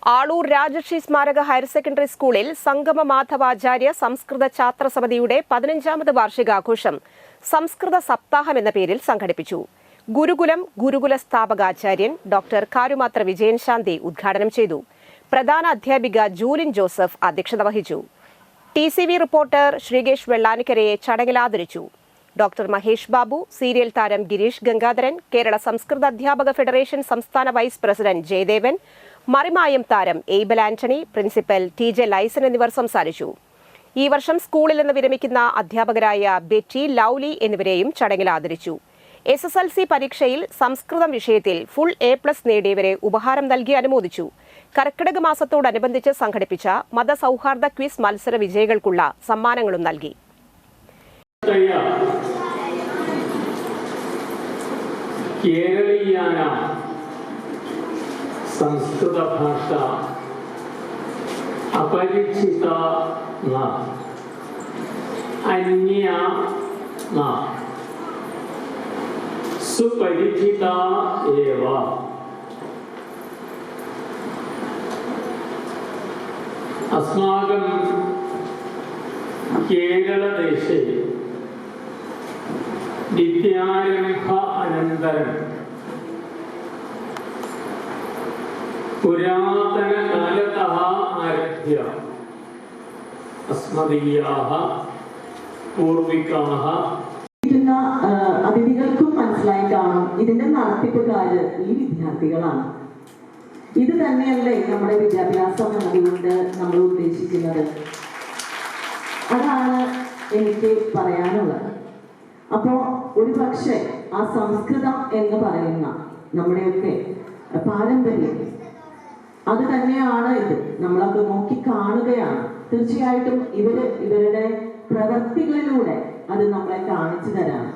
ആളൂർ രാജർഷി സ്മാരക higher secondary സ്കൂളിൽ സംഗമ മാധവാചാര്യ സംസ്കൃത ഛാത്രസമിതിയുടെ 15ാമത് വാർഷികാഘോഷം സംസ്കൃത സപ്താഹം എന്ന പേരിൽ സംഘടിപ്പിച്ചു. ഗുരുകുല സ്ഥാപകാചാര്യൻ ഡോക്ടർ കാരുമാത്ര വിജയൻ ശാന്തി ഉദ്ഘാടനം ചെയ്തു. പ്രധാന അധ്യാപിക ജൂലിൻ ജോസഫ് അധ്യക്ഷത വഹിച്ചു. TCV റിപ്പോർട്ടർ ശ്രീകേഷ് വെള്ളാനിക്കരയെ ചടങ്ങിൽ ആദരിച്ചു. ഡോക്ടർ മഹേഷ് ബാബു, സീരിയൽ താരം ഗിരീഷ് ഗംഗാധരൻ, കേരള സംസ്കൃത അധ്യാപക ഫെഡറേഷൻ സംസ്ഥാന വൈസ് പ്രസിഡന്റ് ജയദേവൻ, മറിമായം താരം Abel Antony, principal TJ liaison എന്നിവർ സംസാരിച്ചു. ഈ വർഷം സ്കൂളിൽ നിന്ന് വിരമിക്കുന്ന അധ്യാപകരായ ബെറ്റി, ലൗലി എന്നിവരെയും ചടങ്ങിൽ ആദരിച്ചു. SSLC പരീക്ഷയിൽ സംസ്കൃതം വിഷയത്തിൽ ഫുൾ A+ നേടിയവരെ ഉപഹാരം നൽകി അനുമോദിച്ചു. കർക്കിടക മാസത്തോടനുബന്ധിച്ച് സംഘടിപ്പിച്ച മതസൗഹാർദ്ദ ക്വിസ് മത്സര വിജയികൾക്കുള്ള സമ്മാനങ്ങളും നൽകി. സംസ്കൃത ഭാഷ അപരിചിത അന്യ സുപരിചിത ഏവ. അസ്മാകം കേരളദേശേ വിദ്യാരംഭ അനന്തരം പുരാതനകാലതഃ ആരഭ്യ അസ്മദീയാഃ പൂർവികാഃ. അതിഥികൾക്കും മനസ്സിലായി കാണും ഇതിന്റെ നടത്തിപ്പുകാര് ഈ വിദ്യാർത്ഥികളാണ്. ഇത് തന്നെയല്ലേ നമ്മുടെ വിദ്യാഭ്യാസം എന്നതുകൊണ്ട് നമ്മൾ ഉദ്ദേശിക്കുന്നത്. അതാണ് എനിക്ക് പറയാനുള്ളത്. അപ്പോ ഒരു പക്ഷേ ആ സംസ്കൃതം എന്ന് പറയുന്ന നമ്മുടെയൊക്കെ പാരമ്പര്യം അത് തന്നെയാണ്. ഇത് നമ്മളൊക്കെ നോക്കി കാണുകയാണ്. തീർച്ചയായിട്ടും ഇവരുടെ പ്രവൃത്തികളിലൂടെ അത് നമ്മളെ കാണിച്ചു തരാണ്.